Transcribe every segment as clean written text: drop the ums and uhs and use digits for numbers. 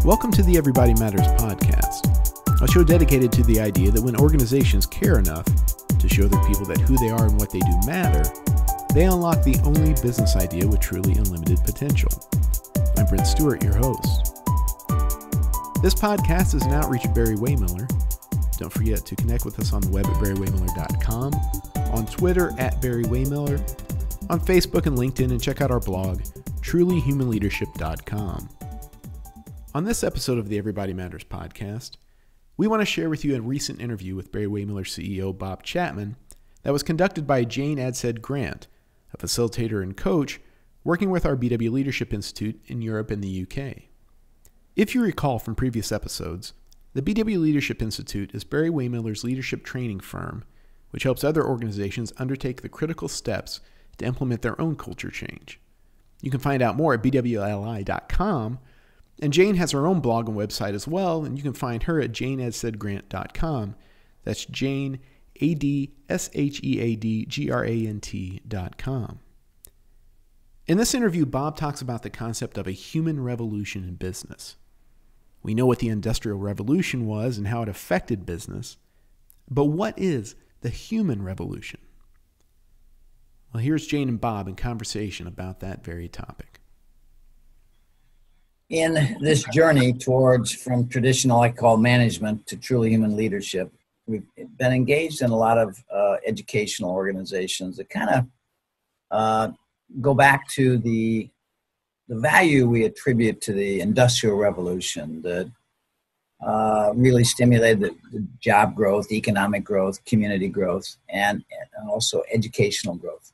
Welcome to the Everybody Matters podcast, a show dedicated to the idea that when organizations care enough to show their people that who they are and what they do matter, they unlock the only business idea with truly unlimited potential. I'm Brent Stewart, your host. This podcast is an outreach of Barry-Wehmiller. Don't forget to connect with us on the web at Barry-Wehmiller.com, on Twitter at Barry-Wehmiller, on Facebook and LinkedIn, and check out our blog, trulyhumanleadership.com. On this episode of the Everybody Matters podcast, we want to share with you a recent interview with Barry-Wehmiller CEO Bob Chapman that was conducted by Jane Adshed-Grant, a facilitator and coach working with our BW Leadership Institute in Europe and the UK. If you recall from previous episodes, the BW Leadership Institute is Barry-Wehmiller's leadership training firm, which helps other organizations undertake the critical steps to implement their own culture change. You can find out more at bwli.com, and Jane has her own blog and website as well, and you can find her at janeadshed-grant.com. That's Jane, Adshead-Grant.com. In this interview, Bob talks about the concept of a human revolution in business. We know what the Industrial Revolution was and how it affected business, but what is the human revolution? Well, here's Jane and Bob in conversation about that very topic. In this journey towards from traditional, I call management, to truly human leadership, we've been engaged in a lot of educational organizations that kind of go back to the value we attribute to the Industrial Revolution that really stimulated the job growth, economic growth, community growth, and also educational growth.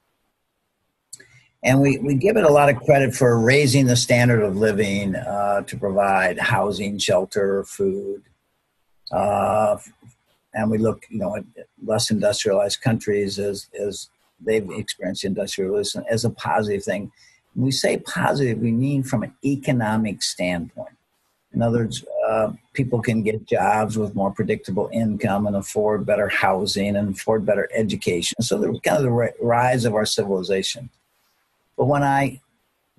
And we give it a lot of credit for raising the standard of living to provide housing, shelter, food. And we look, at less industrialized countries as they've experienced industrialism as a positive thing. When we say positive, we mean from an economic standpoint. In other words, people can get jobs with more predictable income and afford better housing and afford better education. So there's kind of the rise of our civilization. But when I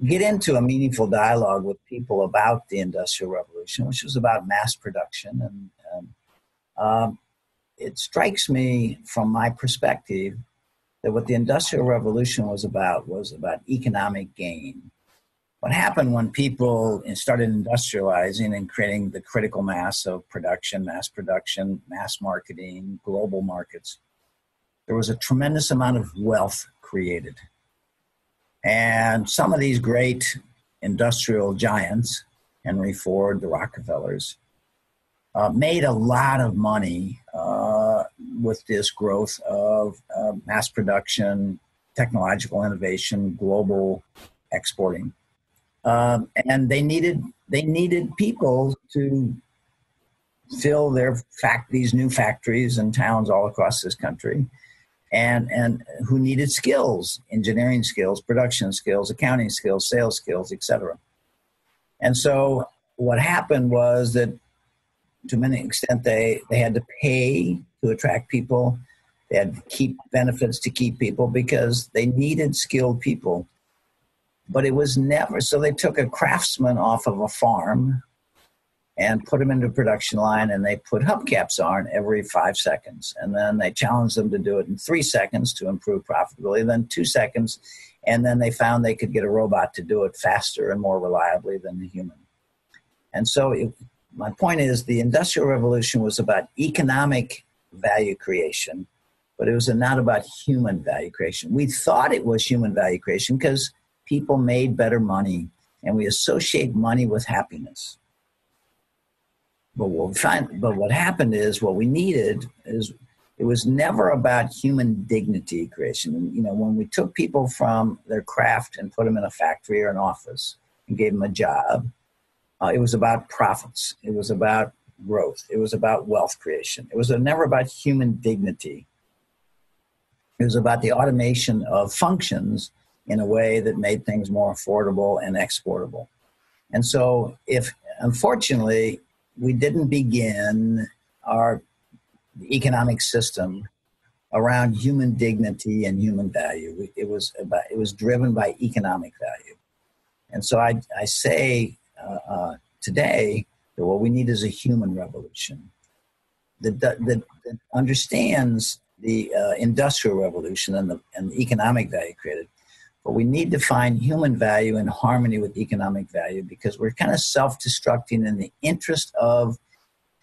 get into a meaningful dialogue with people about the Industrial Revolution, which was about mass production, and it strikes me from my perspective that what the Industrial Revolution was about economic gain. What happened when people started industrializing and creating the critical mass of production, mass marketing, global markets, there was a tremendous amount of wealth created. And some of these great industrial giants, Henry Ford, the Rockefellers, made a lot of money with this growth of mass production, technological innovation, global exporting. And they needed people to fill these new factories and towns all across this country. And who needed skills, engineering skills, production skills, accounting skills, sales skills, etc. And so what happened was that to many extent they had to pay to attract people. They had to keep benefits to keep people because they needed skilled people. But it was never, so they took a craftsman off of a farm and put him into a production line, and they put hubcaps on every 5 seconds. And then they challenged them to do it in 3 seconds to improve profitability, then 2 seconds. And then they found they could get a robot to do it faster and more reliably than the human. And so my point is the Industrial Revolution was about economic value creation, but it was not about human value creation. We thought it was human value creation because people made better money, and we associate money with happiness. But what happened is what we needed is it was never about human dignity creation. And, when we took people from their craft and put them in a factory or an office and gave them a job, it was about profits. It was about growth. It was about wealth creation. It was never about human dignity. It was about the automation of functions in a way that made things more affordable and exportable. And so unfortunately, we didn't begin our economic system around human dignity and human value. It was driven by economic value. And so I say today that what we need is a human revolution that understands the industrial revolution and the economic value created. But we need to find human value in harmony with economic value, because we're kind of self-destructing in the interest of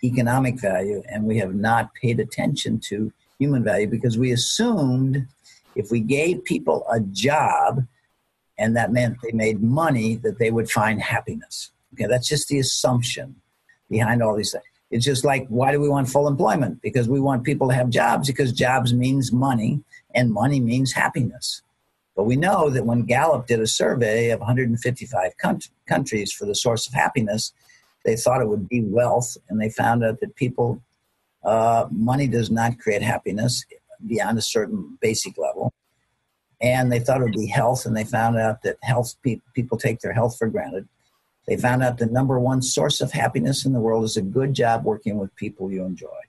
economic value, and we have not paid attention to human value because we assumed if we gave people a job and that meant they made money, that they would find happiness. Okay, that's just the assumption behind all these things. It's just like, why do we want full employment? Because we want people to have jobs, because jobs means money, and money means happiness. But we know that when Gallup did a survey of 155 countries for the source of happiness, they thought it would be wealth, and they found out that people, money does not create happiness beyond a certain basic level. And they thought it would be health, and they found out that health, people take their health for granted. They found out the number one source of happiness in the world is a good job working with people you enjoy,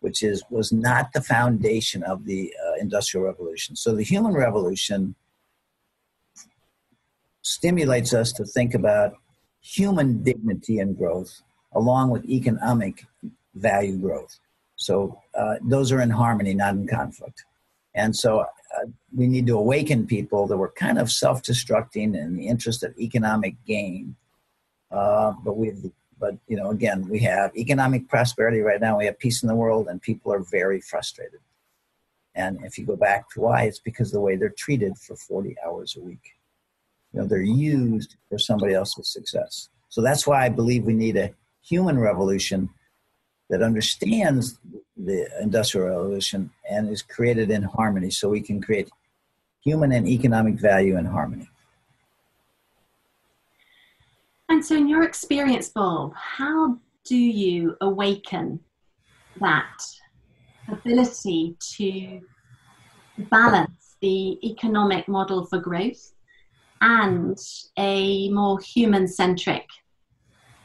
which was not the foundation of the Industrial Revolution. So the human revolution stimulates us to think about human dignity and growth along with economic value growth. So those are in harmony, not in conflict. And so we need to awaken people that were kind of self-destructing in the interest of economic gain. But again, we have economic prosperity right now. We have peace in the world, and people are very frustrated. And if you go back to why, it's because of the way they're treated for 40 hours a week. They're used for somebody else's success. So that's why I believe we need a human revolution that understands the Industrial Revolution and is created in harmony, so we can create human and economic value in harmony. And so in your experience, Bob, how do you awaken that ability to balance the economic model for growth and a more human-centric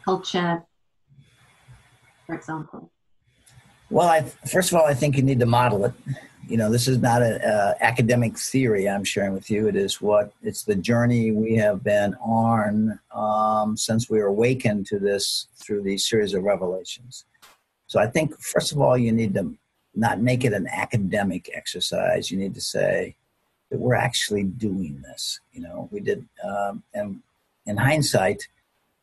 culture, for example? Well, first of all, I think you need to model it. This is not an academic theory I'm sharing with you. It's the journey we have been on since we were awakened to this through these series of revelations. So I think, first of all, you need to not make it an academic exercise. You need to say that we're actually doing this. We did, and in hindsight,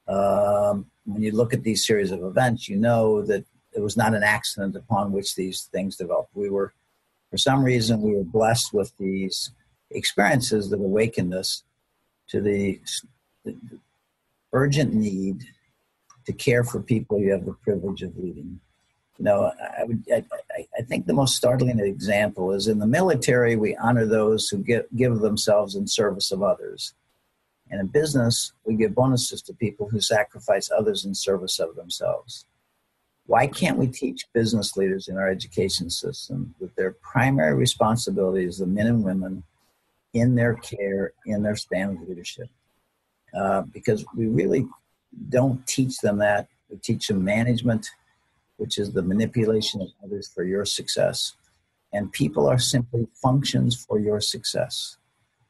when you look at these series of events, you know that it was not an accident upon which these things developed. For some reason, we were blessed with these experiences that awakened us to the urgent need to care for people you have the privilege of leading. I think the most startling example is in the military, we honor those who give themselves in service of others. And in business, we give bonuses to people who sacrifice others in service of themselves. Why can't we teach business leaders in our education system that their primary responsibility is the men and women in their care, in their span of leadership? Because we really don't teach them that. We teach them management, which is the manipulation of others for your success. And people are simply functions for your success.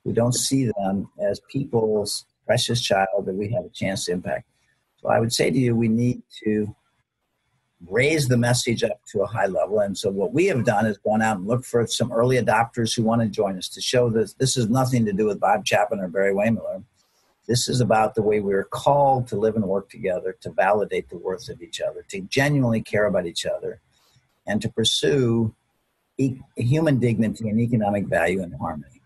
We don't see them as people's precious child that we have a chance to impact. So I would say to you, we need to raise the message up to a high level. And so what we have done is gone out and looked for some early adopters who want to join us to show that this has nothing to do with Bob Chapman or Barry-Wehmiller. This is about the way we're called to live and work together, to validate the worth of each other, to genuinely care about each other, and to pursue human dignity and economic value in harmony.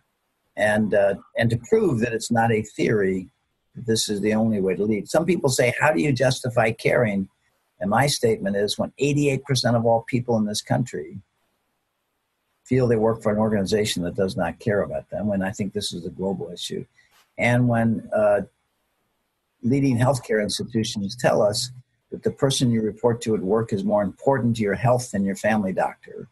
And to prove that it's not a theory, that this is the only way to lead. Some people say, how do you justify caring? And my statement is, when 88% of all people in this country feel they work for an organization that does not care about them, and I think this is a global issue, and when leading healthcare institutions tell us that the person you report to at work is more important to your health than your family doctor,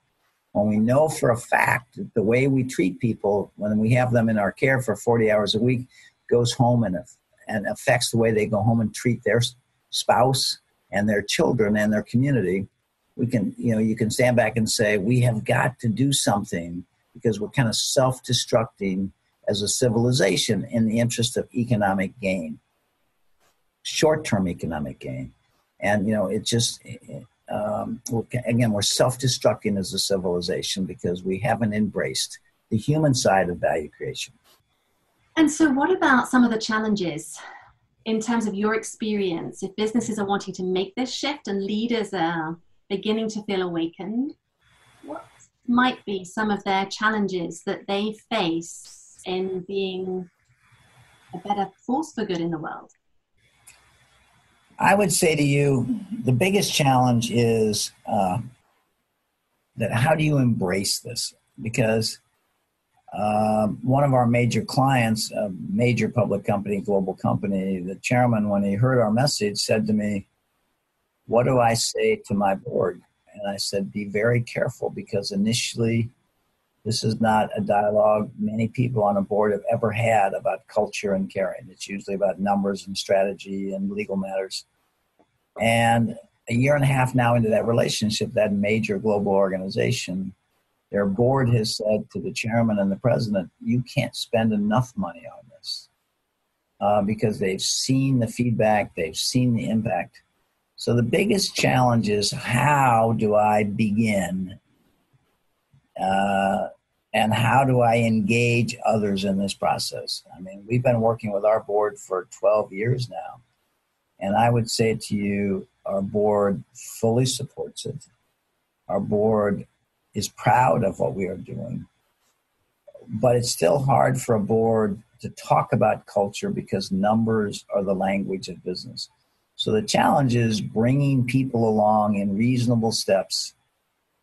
when we know for a fact that the way we treat people when we have them in our care for 40 hours a week goes home and affects the way they go home and treat their spouse and their children and their community, we can, you can stand back and say, we have got to do something because we're kind of self-destructing as a civilization in the interest of economic gain, short-term economic gain. And, it just, again, we're self-destructing as a civilization because we haven't embraced the human side of value creation. And so what about some of the challenges in terms of your experience? If businesses are wanting to make this shift and leaders are beginning to feel awakened, what might be some of their challenges that they face in being a better force for good in the world? I would say to you, the biggest challenge is that how do you embrace this? Because one of our major clients, a major public company, global company, the chairman, when he heard our message, said to me, "What do I say to my board?" And I said, "Be very careful, because initially this is not a dialogue many people on a board have ever had about culture and caring. It's usually about numbers and strategy and legal matters." And a year and a half now into that relationship, that major global organization, their board has said to the chairman and the president, "You can't spend enough money on this," because they've seen the feedback, they've seen the impact. So the biggest challenge is, how do I begin and how do I engage others in this process? I mean, we've been working with our board for 12 years now. And I would say to you, our board fully supports it. Our board is proud of what we are doing. But it's still hard for a board to talk about culture because numbers are the language of business. So the challenge is bringing people along in reasonable steps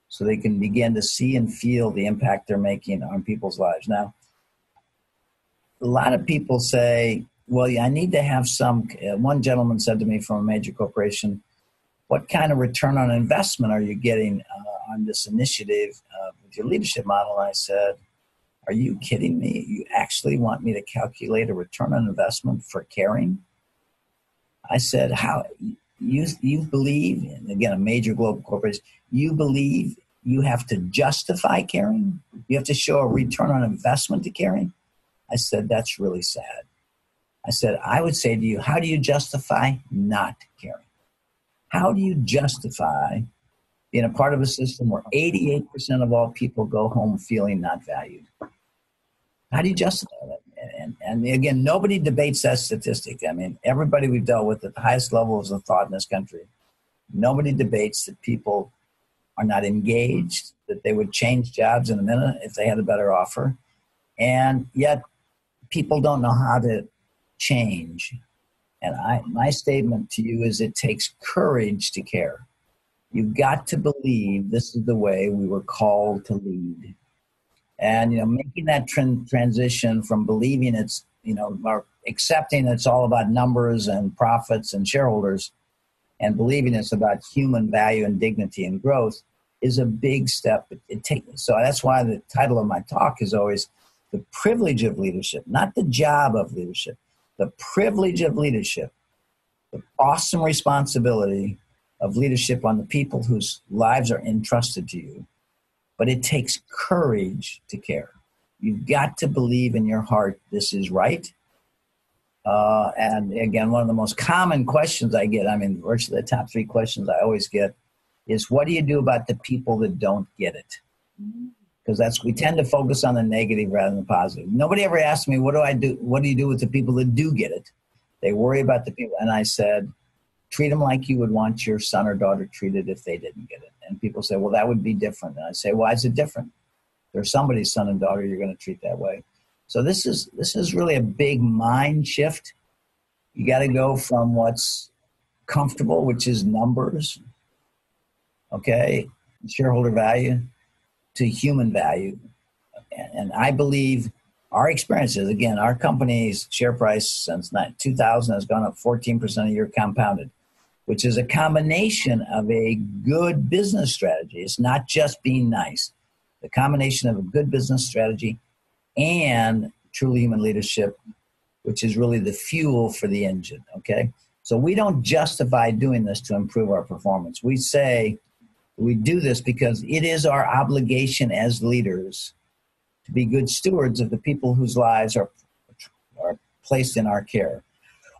so they can begin to see and feel the impact they're making on people's lives. Now, a lot of people say, well, I need to have some, one gentleman said to me from a major corporation, "What kind of return on investment are you getting on this initiative with your leadership model?" And I said, "Are you kidding me? You actually want me to calculate a return on investment for caring?" I said, "How you believe," and again, a major global corporation, "you believe you have to justify caring? You have to show a return on investment to caring?" I said, "That's really sad." I said, "I would say to you, how do you justify not caring? How do you justify being a part of a system where 88% of all people go home feeling not valued? How do you justify that?" And again, nobody debates that statistic. I mean, everybody we've dealt with at the highest levels of thought in this country, nobody debates that people are not engaged, that they would change jobs in a minute if they had a better offer. And yet people don't know how to change. And my statement to you is, it takes courage to care. You've got to believe this is the way we were called to lead. And, making that transition from believing it's, or accepting it's all about numbers and profits and shareholders, and believing it's about human value and dignity and growth is a big step. So that's why the title of my talk is always The Privilege of Leadership, not the job of leadership. The privilege of leadership, the awesome responsibility of leadership on the people whose lives are entrusted to you. But it takes courage to care. You've got to believe in your heart this is right. And again, one of the most common questions I get, virtually the top 3 questions I always get is, what do you do about the people that don't get it? Because we tend to focus on the negative rather than the positive. Nobody ever asked me, what do I do? What do you do with the people that do get it? They worry about the people. And I said, treat them like you would want your son or daughter treated if they didn't get it. And people say, well, that would be different. And I say, why is it different? There's somebody's son and daughter you're going to treat that way. So this is really a big mind shift. You got to go from what's comfortable, which is numbers, okay, shareholder value, to human value. And I believe our experiences, again, our company's share price since 2000 has gone up 14% a year compounded, which is a combination of a good business strategy. It's not just being nice. The combination of a good business strategy and truly human leadership, which is really the fuel for the engine, okay? So we don't justify doing this to improve our performance. We say we do this because it is our obligation as leaders to be good stewards of the people whose lives are placed in our care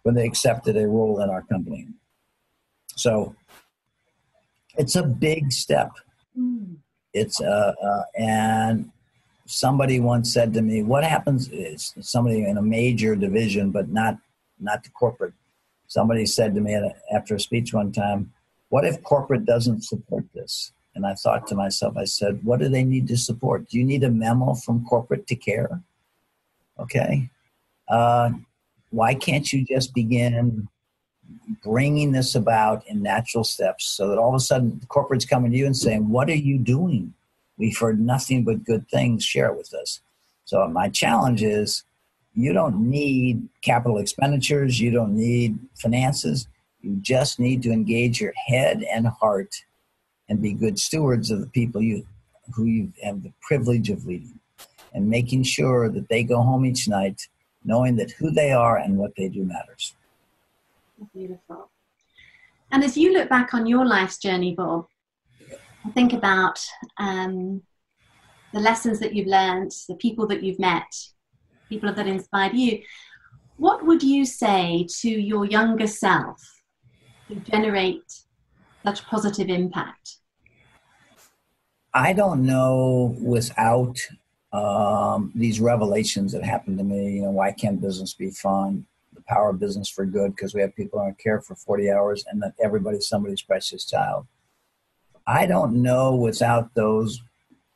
when they accepted a role in our company. So it's a big step. It's and somebody once said to me, what happens is somebody in a major division, but not the corporate. Somebody said to me after a speech one time, what if corporate doesn't support this? And I thought to myself, I said, what do they need to support? Do you need a memo from corporate to care? Okay. Why can't you just begin bringing this about in natural steps so that all of a sudden the corporate's coming to you and saying, what are you doing? We've heard nothing but good things. Share it with us. So my challenge is you don't need capital expenditures. You don't need finances. You just need to engage your head and heart and be good stewards of the people who you have the privilege of leading, and making sure that they go home each night knowing that who they are and what they do matters. Beautiful. And as you look back on your life's journey, Bob, think about the lessons that you've learned, the people that you've met, people that inspired you. What would you say to your younger self to generate such positive impact? I don't know without these revelations that happened to me, why can't business be fun? The power of business for good, because we have people on care for 40 hours and that everybody's somebody's precious child. I don't know without those,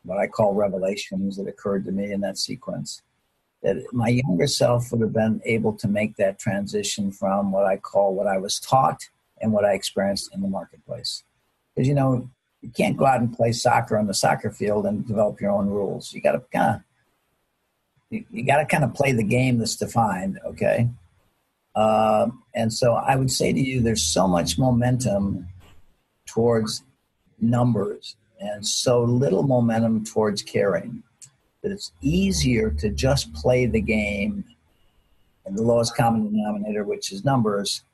what I call revelations that occurred to me in that sequence, that my younger self would have been able to make that transition from what I call what I was taught and what I experienced in the marketplace. Because, you can't go out and play soccer on the soccer field and develop your own rules. You got to kind of play the game that's defined, okay? And so I would say to you, there's so much momentum towards numbers and so little momentum towards caring that it's easier to just play the game and the lowest common denominator, which is numbers,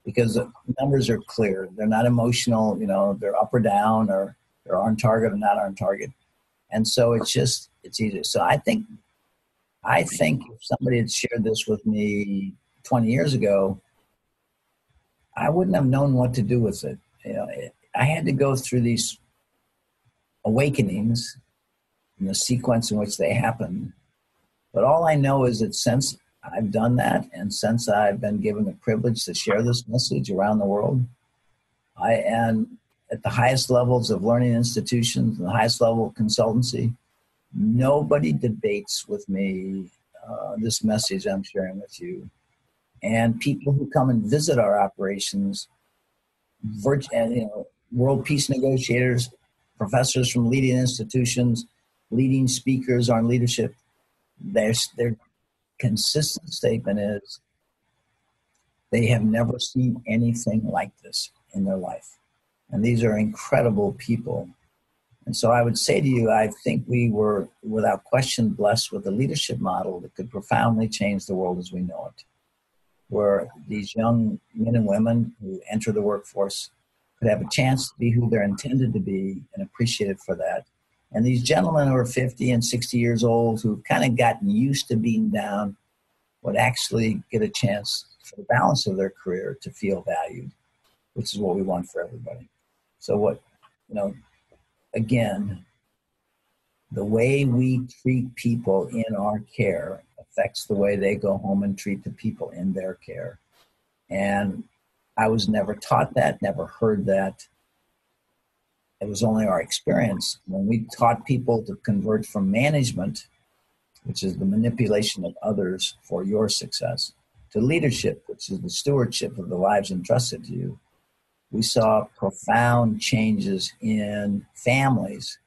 because the numbers are clear. They're not emotional, they're up or down, or they're on target or not on target. And so it's easier. So I think if somebody had shared this with me 20 years ago, I wouldn't have known what to do with it. I had to go through these awakenings in the sequence in which they happened. But all I know is that since I've done that, and since I've been given the privilege to share this message around the world, I am at the highest levels of learning institutions and the highest level of consultancy. Nobody debates with me this message I'm sharing with you. And people who come and visit our operations, world peace negotiators, professors from leading institutions, leading speakers on leadership, their consistent statement is they have never seen anything like this in their life. And these are incredible people. And so I would say to you, I think we were, without question, blessed with a leadership model that could profoundly change the world as we know it, where these young men and women who enter the workforce could have a chance to be who they're intended to be and appreciated for that. And these gentlemen who are 50 and 60 years old who've kind of gotten used to being down would actually get a chance for the balance of their career to feel valued, which is what we want for everybody. So again, the way we treat people in our care affects the way they go home and treat the people in their care. And I was never taught that, never heard that. It was only our experience when we taught people to convert from management, which is the manipulation of others for your success, to leadership, which is the stewardship of the lives entrusted to you. We saw profound changes in families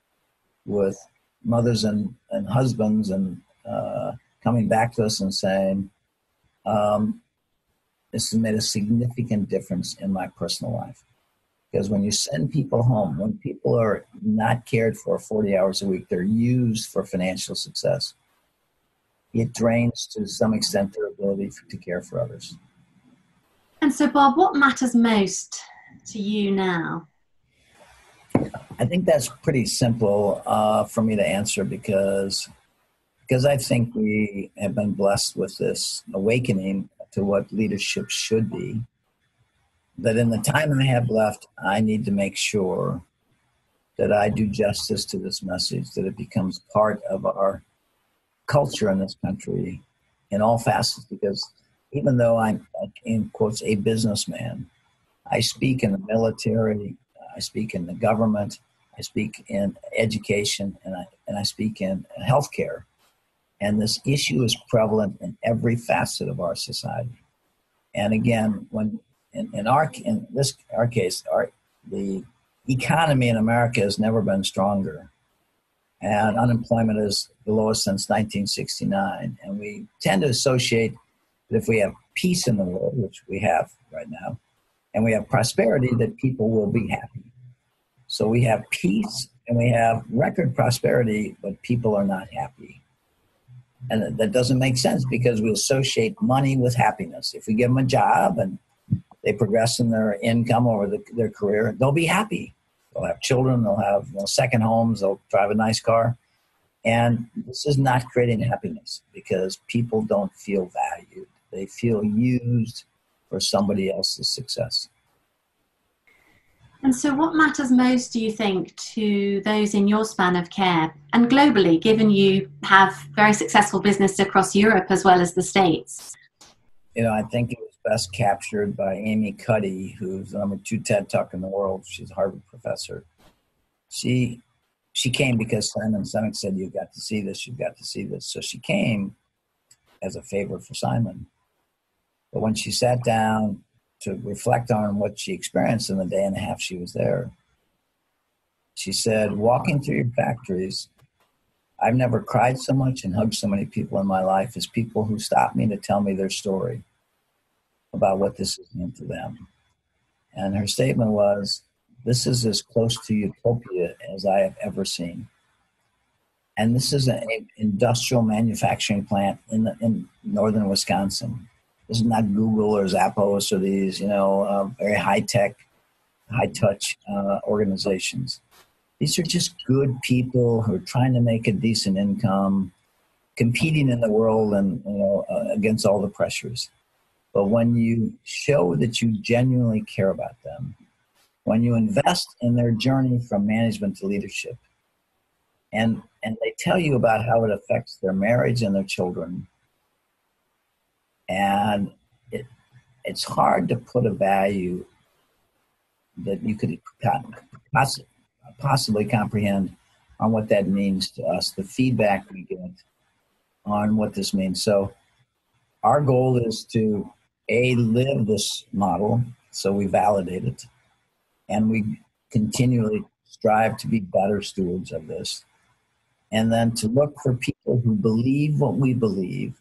with mothers and husbands and coming back to us and saying, this has made a significant difference in my personal life. Because when you send people home, when people are not cared for 40 hours a week, they're used for financial success. It drains to some extent their ability to care for others. And so, Bob, what matters most to you now? I think that's pretty simple for me to answer because I think we have been blessed with this awakening to what leadership should be. that in the time I have left, I need to make sure that I do justice to this message, that it becomes part of our culture in this country in all facets, because even though I'm, in quotes, a businessman, I speak in the military, I speak in the government, I speak in education, and I speak in healthcare. And this issue is prevalent in every facet of our society. And again, when in our case, the economy in America has never been stronger, and unemployment is the lowest since 1969. And we tend to associate that if we have peace in the world, which we have right now, and we have prosperity, that people will be happy. So we have peace and we have record prosperity, but people are not happy. And that doesn't make sense because we associate money with happiness. If we give them a job and they progress in their income over their career, they'll be happy. They'll have children, they'll have second homes, they'll drive a nice car. And this is not creating happiness because people don't feel valued. They feel used for somebody else's success. And so what matters most, do you think, to those in your span of care and globally, given you have very successful business across Europe as well as the States? I think it was best captured by Amy Cuddy, who's the number 2 TED Talk in the world. She's a Harvard professor. She came because Simon Sinek said, you've got to see this, you've got to see this. So she came as a favor for Simon. But when she sat down to reflect on what she experienced in the day and a half she was there, she said, walking through your factories, I've never cried so much and hugged so many people in my life as people who stopped me to tell me their story about what this has meant to them. And her statement was, this is as close to utopia as I have ever seen. And this is an industrial manufacturing plant in northern Wisconsin. This is not Google or Zappos or these, very high-tech, high-touch organizations. These are just good people who are trying to make a decent income, competing in the world and against all the pressures. But when you show that you genuinely care about them, when you invest in their journey from management to leadership, and they tell you about how it affects their marriage and their children, and it's hard to put a value that you could possibly comprehend on what that means to us, the feedback we get on what this means. So our goal is to, live this model, so we validate it, and we continually strive to be better stewards of this. And then to look for people who believe what we believe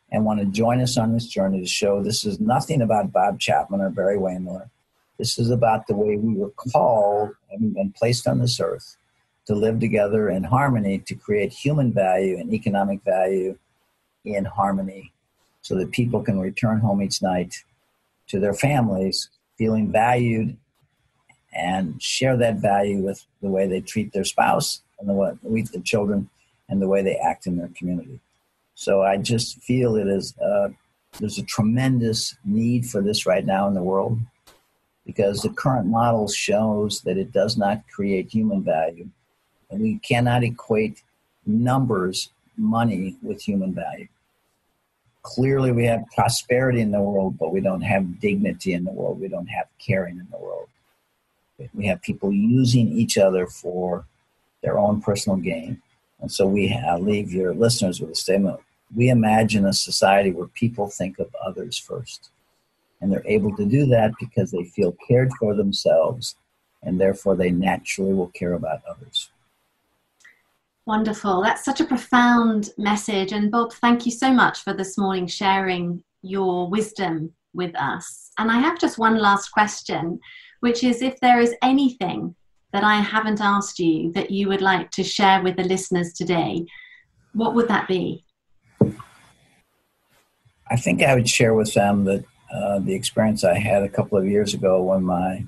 and want to join us on this journey to show this is nothing about Bob Chapman or Barry-Wehmiller. This is about the way we were called and been placed on this earth to live together in harmony, to create human value and economic value in harmony so that people can return home each night to their families feeling valued and share that value with the way they treat their spouse and the way they treat their children and the way they act in their community. So I just feel it is there's a tremendous need for this right now in the world because the current model shows that it does not create human value. And we cannot equate numbers, money, with human value. Clearly, we have prosperity in the world, but we don't have dignity in the world. We don't have caring in the world. We have people using each other for their own personal gain. And so we leave your listeners with a statement. We imagine a society where people think of others first. And they're able to do that because they feel cared for themselves, and therefore they naturally will care about others. Wonderful. That's such a profound message. And Bob, thank you so much for this morning sharing your wisdom with us. And I have just one last question, which is if there is anything that I haven't asked you that you would like to share with the listeners today, what would that be? I think I would share with them that the experience I had a couple of years ago when my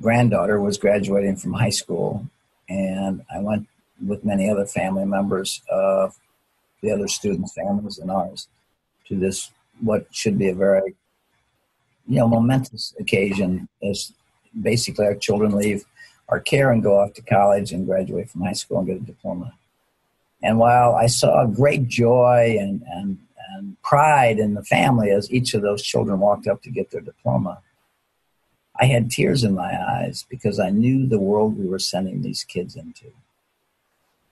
granddaughter was graduating from high school, and I went with many other family members of the other students' families and ours to this, what should be a very momentous occasion as basically our children leave our care and go off to college and graduate from high school and get a diploma. And while I saw great joy and pride in the family as each of those children walked up to get their diploma, I had tears in my eyes because I knew the world we were sending these kids into.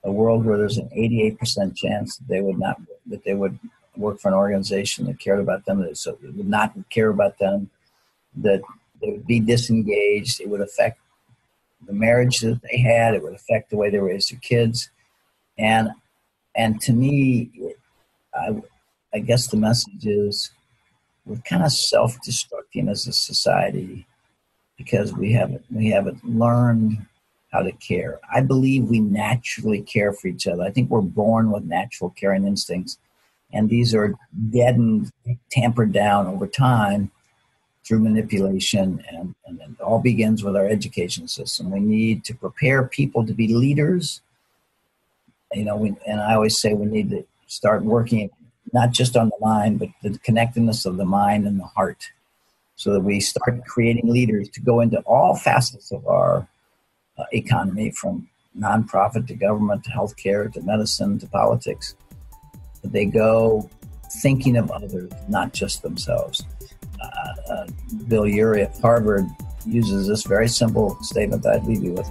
A world where there's an 88% chance that they would work for an organization that cared about them, that would not care about them, that they would be disengaged. It would affect the marriage that they had. It would affect the way they raised their kids. And to me, I guess the message is we're kind of self-destructing as a society because we haven't learned how to care. I believe we naturally care for each other. I think we're born with natural caring instincts, and these are deadened, tampered down over time through manipulation, and it all begins with our education system. We need to prepare people to be leaders. And I always say we need to start working not just on the mind, but the connectedness of the mind and the heart, so that we start creating leaders to go into all facets of our economy, from nonprofit to government to healthcare to medicine to politics. They go thinking of others, not just themselves. Bill Urey at Harvard uses this very simple statement that I'd leave you with.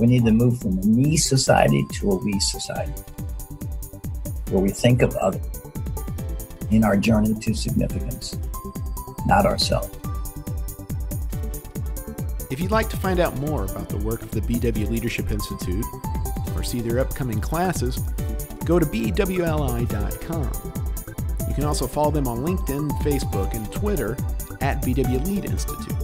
We need to move from a me society to a we society, where we think of others in our journey to significance, not ourselves. If you'd like to find out more about the work of the BW Leadership Institute or see their upcoming classes, go to bwli.com. You can also follow them on LinkedIn, Facebook, and Twitter at BW Lead Institute.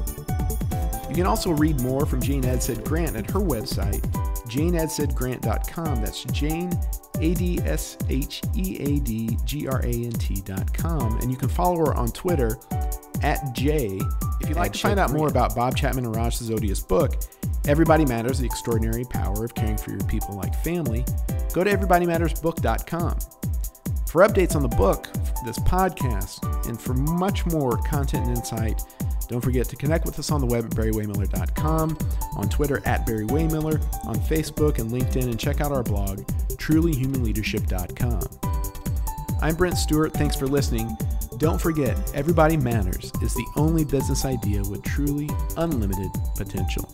You can also read more from Jane Adshed-Grant at her website, janeadshed-grant.com. That's Jane, ADSHEADGRANT.com. And you can follow her on Twitter at J. If you'd like to find out more about Bob Chapman and Raj Sisodia's book, Everybody Matters, The Extraordinary Power of Caring for Your People Like Family, go to everybodymattersbook.com. For updates on the book, this podcast, and for much more content and insight, don't forget to connect with us on the web at Barry-Wehmiller.com, on Twitter at Barry-Wehmiller, on Facebook and LinkedIn, and check out our blog, trulyhumanleadership.com. I'm Brent Stewart. Thanks for listening. Don't forget, Everybody Matters is the only business idea with truly unlimited potential.